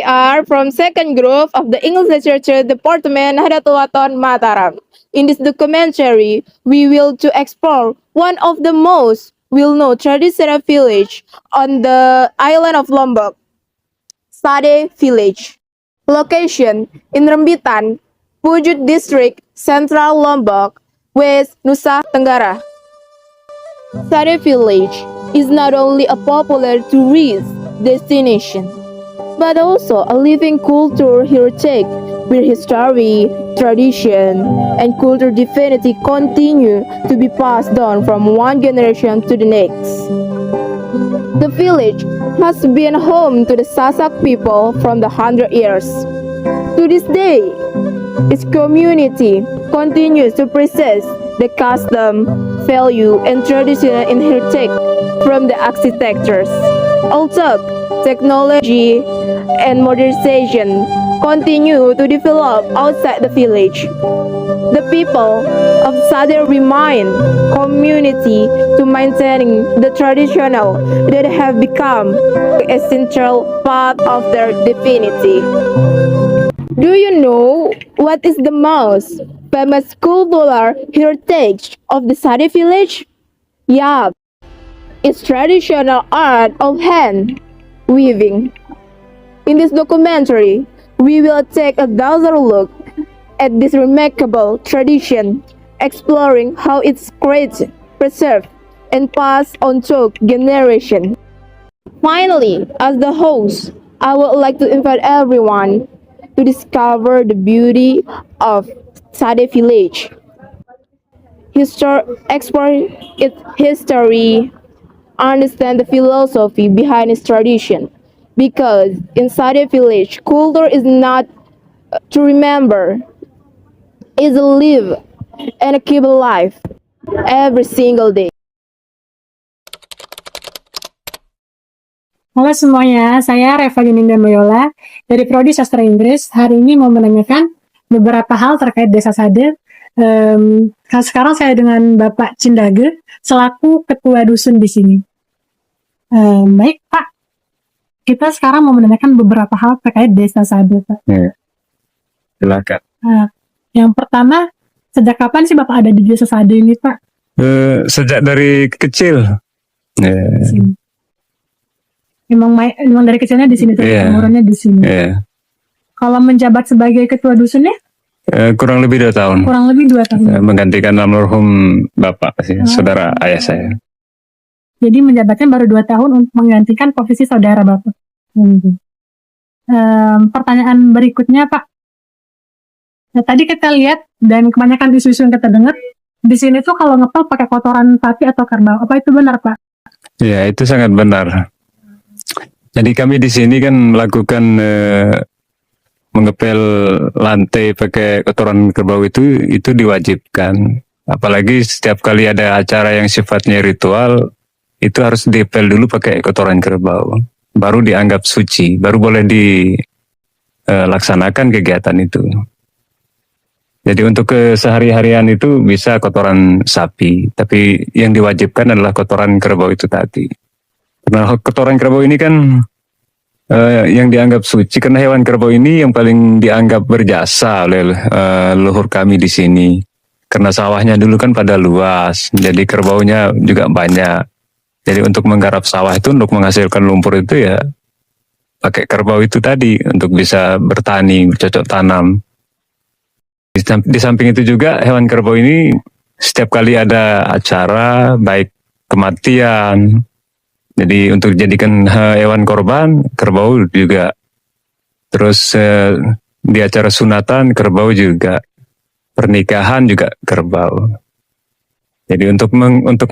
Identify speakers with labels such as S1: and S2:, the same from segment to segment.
S1: are from second group of the English Literature Department Nahdlatul Wathon Mataram. In this documentary, we will to explore one of the most well-known traditional village on the island of Lombok, Sade Village. Location in Rembitan, Pujut District, Central Lombok, West Nusa Tenggara. Sade Village is not only a popular tourist destination, but also a living culture heritage where history, tradition, and culture definitely continue to be passed down from one generation to the next. The village has been home to the Sasak people from the 100 years. To this day, its community continues to preserve the custom, value, and traditional inherited from the architectures. Although technology and modernization continue to develop outside the village, the people of Sade remain community to maintaining the traditional that have become a central part of their divinity. Do you know what is the most famous cultural heritage of the Sade village? Yeah, it's traditional art of hand weaving. In this documentary, we will take a closer look at this remarkable tradition, exploring how it's created, preserved, and passed on to generations. Finally, as the host, I would like to invite everyone to discover the beauty of Sade Village, explore its history, understand the philosophy behind its tradition. Because in Sade Village, culture is not to remember, is to live and keep alive every single day.
S2: Halo semuanya, saya Reva Yuninda Moyola dari Prodi Sastra Inggris. Hari ini mau menanyakan beberapa hal terkait Desa Sade. Sekarang saya dengan Bapak Cindage selaku ketua dusun di sini. Baik Pak, kita sekarang mau menanyakan beberapa hal terkait Desa Sade, Pak.
S3: Ya, silakan.
S2: Yang pertama, sejak kapan sih Bapak ada di Desa Sade ini, Pak?
S3: Sejak dari kecil. Ya.
S2: Emang dari kecilnya di sini, umurnya di sini.
S3: Yeah.
S2: Kalau menjabat sebagai ketua dusunnya?
S3: Kurang lebih 2 tahun.
S2: Kurang lebih 2 tahun.
S3: Menggantikan almarhum bapak sih, saudara ayah saya.
S2: Jadi menjabatnya baru 2 tahun untuk menggantikan posisi saudara bapak. Pertanyaan berikutnya Pak. Nah, tadi kita lihat dan kebanyakan isu-isu yang kita dengar di sini tuh kalau ngepel pakai kotoran sapi atau kerbau. Apa itu benar Pak?
S3: Ya, itu sangat benar. Jadi kami di sini kan melakukan mengepel lantai pakai kotoran kerbau itu diwajibkan. Apalagi setiap kali ada acara yang sifatnya ritual, itu harus diepel dulu pakai kotoran kerbau. Baru dianggap suci, baru boleh dilaksanakan kegiatan itu. Jadi untuk kesehari-harian itu bisa kotoran sapi, tapi yang diwajibkan adalah kotoran kerbau itu tadi. Karena kotoran kerbau ini kan yang dianggap suci, karena hewan kerbau ini yang paling dianggap berjasa oleh leluhur kami di sini. Karena sawahnya dulu kan pada luas, jadi kerbaunya juga banyak. Jadi untuk menggarap sawah itu, untuk menghasilkan lumpur itu ya pakai kerbau itu tadi untuk bisa bertani, bercocok tanam. Di samping itu juga hewan kerbau ini setiap kali ada acara, baik kematian, jadi untuk jadikan hewan korban, kerbau juga. Terus di acara sunatan, kerbau juga. Pernikahan juga kerbau. Jadi untuk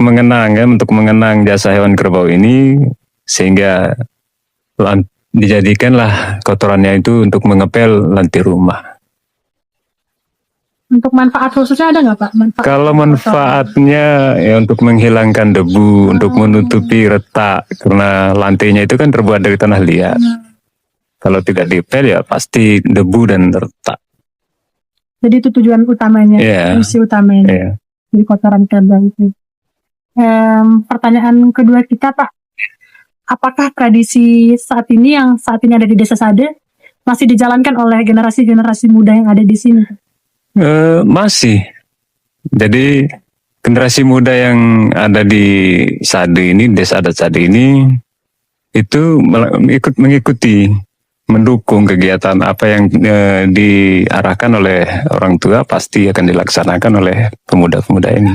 S3: mengenang jasa hewan kerbau ini, sehingga dijadikanlah kotorannya itu untuk mengepel lantai rumah.
S2: Untuk manfaat khususnya ada nggak Pak?
S3: Kalau manfaatnya ya untuk menghilangkan debu, untuk menutupi retak, karena lantainya itu kan terbuat dari tanah liat. Kalau tidak dipel ya pasti debu dan retak.
S2: Jadi itu tujuan utamanya, fungsi utamanya. Jadi kotoran kerbau itu. Pertanyaan kedua kita Pak, apakah tradisi saat ini ada di Desa Sade masih dijalankan oleh generasi-generasi muda yang ada di sini?
S3: Masih. Jadi generasi muda yang ada di Sade ini, desa adat Sade ini, itu mengikuti, mendukung kegiatan apa yang diarahkan oleh orang tua, pasti akan dilaksanakan oleh pemuda-pemuda ini.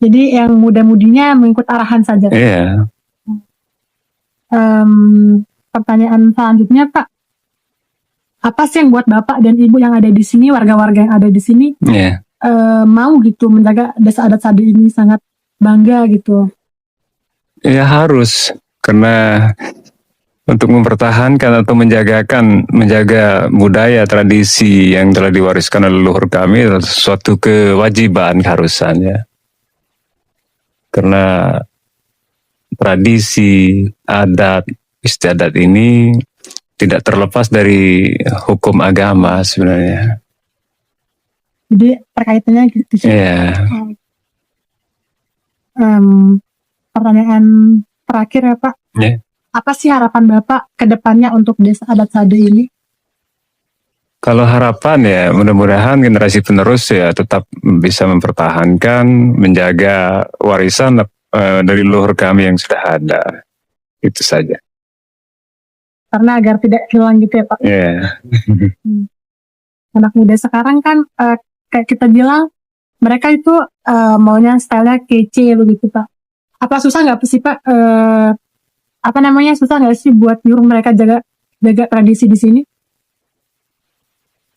S2: Jadi yang muda-mudinya mengikut arahan saja.
S3: Iya.
S2: Pertanyaan selanjutnya, Pak, apa sih yang buat Bapak dan Ibu yang ada di sini, warga-warga yang ada di sini,
S3: Iya.
S2: mau gitu menjaga desa adat Sade ini, sangat bangga gitu?
S3: Ya harus, karena untuk mempertahankan atau menjaga budaya tradisi yang telah diwariskan oleh leluhur kami adalah suatu kewajiban, keharusan ya. Karena tradisi, adat, istiadat ini tidak terlepas dari hukum agama sebenarnya.
S2: Jadi perkaitannya gitu sih.
S3: Iya.
S2: Pertanyaan terakhir ya, Pak.
S3: Iya.
S2: Apa sih harapan Bapak ke depannya untuk desa adat Sade ini?
S3: Kalau harapan ya mudah-mudahan generasi penerus ya tetap bisa mempertahankan, menjaga warisan dari leluhur kami yang sudah ada. Itu saja.
S2: Karena agar tidak hilang gitu ya, Pak.
S3: Iya.
S2: Anak muda sekarang kan kayak kita bilang mereka itu maunya stylenya kece begitu, Pak. Apa susah nggak sih, Pak? Susah nggak sih buat nyuruh mereka jaga tradisi di sini?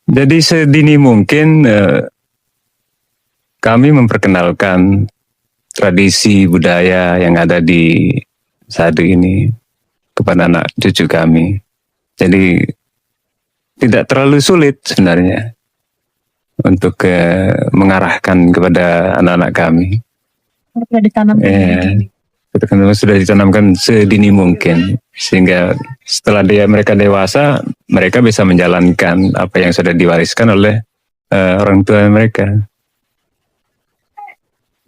S3: Jadi sedini mungkin kami memperkenalkan tradisi budaya yang ada di Sade ini kepada anak cucu kami. Jadi tidak terlalu sulit sebenarnya untuk mengarahkan kepada anak-anak kami.
S2: Sudah ditanamkan.
S3: Sudah ditanamkan sedini mungkin, sehingga setelah mereka dewasa, mereka bisa menjalankan apa yang sudah diwariskan oleh orang tua mereka.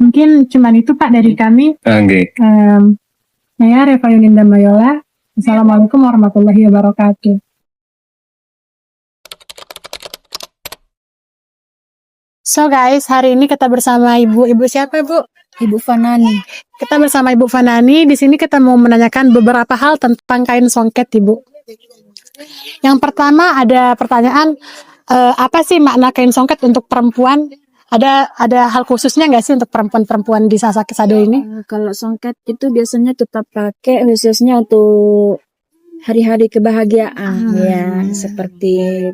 S2: Mungkin cuman itu, Pak, dari kami.
S3: Okay.
S2: Saya Reva Yuninda Mayola. Assalamualaikum warahmatullahi wabarakatuh. So guys, hari ini kita bersama Ibu siapa, Bu?
S4: Ibu Fanani.
S2: Kita bersama Ibu Fanani. Di sini kita mau menanyakan beberapa hal tentang kain songket, Ibu. Yang pertama ada pertanyaan, apa sih makna kain songket untuk perempuan? Ada hal khususnya nggak sih untuk perempuan-perempuan di Sasak Sado ini?
S4: Kalau songket itu biasanya tetap pakai khususnya untuk hari-hari kebahagiaan, ya, seperti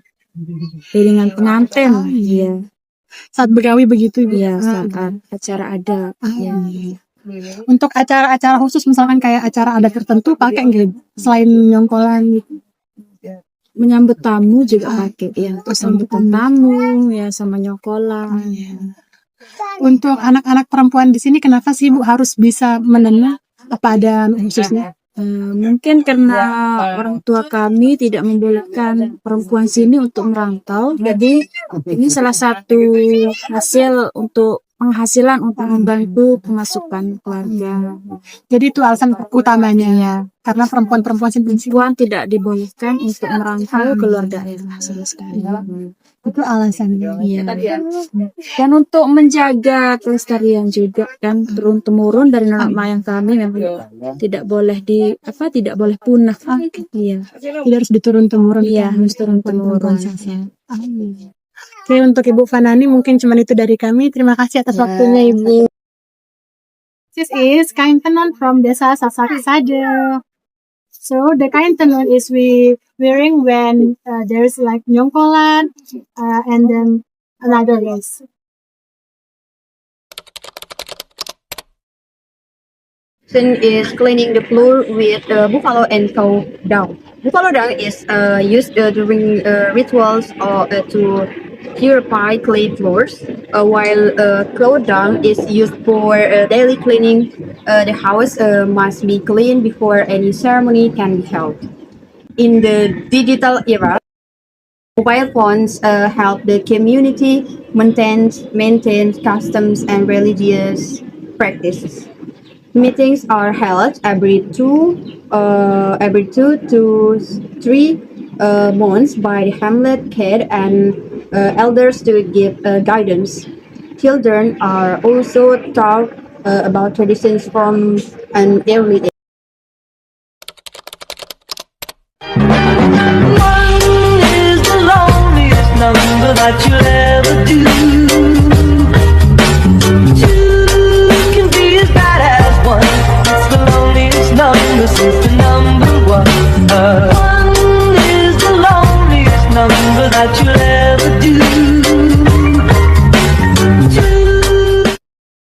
S4: piringan pengantin, ya.
S2: Saat begawi begitu, Ibu?
S4: Ya, saat acara adat. Ya.
S2: Untuk acara-acara khusus, misalkan kayak acara adat tertentu, pakai nggak selain nyongkolan gitu?
S4: Menyambut tamu juga pakai, ya. Untuk sambutan tamu, ya, sama nyongkolan.
S2: Untuk anak-anak perempuan di sini, kenapa sih, Bu, harus bisa menenun? Apa ada khususnya?
S4: Mungkin karena orang tua kami tidak membolehkan perempuan sini untuk merantau, jadi ini salah satu hasil untuk penghasilan untuk membantu pemasukan keluarga.
S2: Jadi itu alasan utamanya ya, karena perempuan sini
S4: tidak dibolehkan untuk merantau keluar daerah sama sekali.
S2: Itu alasannya.
S4: Iya. Dan untuk menjaga kelestarian juga kan turun temurun dari nenek moyang kami memang tidak boleh tidak boleh punah. Iya.
S2: Tidak harus diturun temurun.
S4: Iya, harus turun temurun.
S2: Oke, untuk Ibu Fanani mungkin cuma itu dari kami. Terima kasih atas waktunya, Ibu. This is kain tenun from Desa Sasak Sade. So the kain tenun is we wearing when there's like nyongkolan and then another race.
S5: Is cleaning the floor with buffalo and cow dung. Buffalo dung is used during rituals or to purify clay floors, while cow dung is used for daily cleaning. The house must be clean before any ceremony can be held. In the digital era, mobile phones help the community maintain customs and religious practices. Meetings are held every 2 to 3 months by the Hamlet Kid and elders to give guidance. Children are also taught about traditions from an early age.
S6: One is the loneliest number that you'll ever do. Two can be as bad as one. It's the loneliest number since the number one. One is the loneliest number that you'll ever do.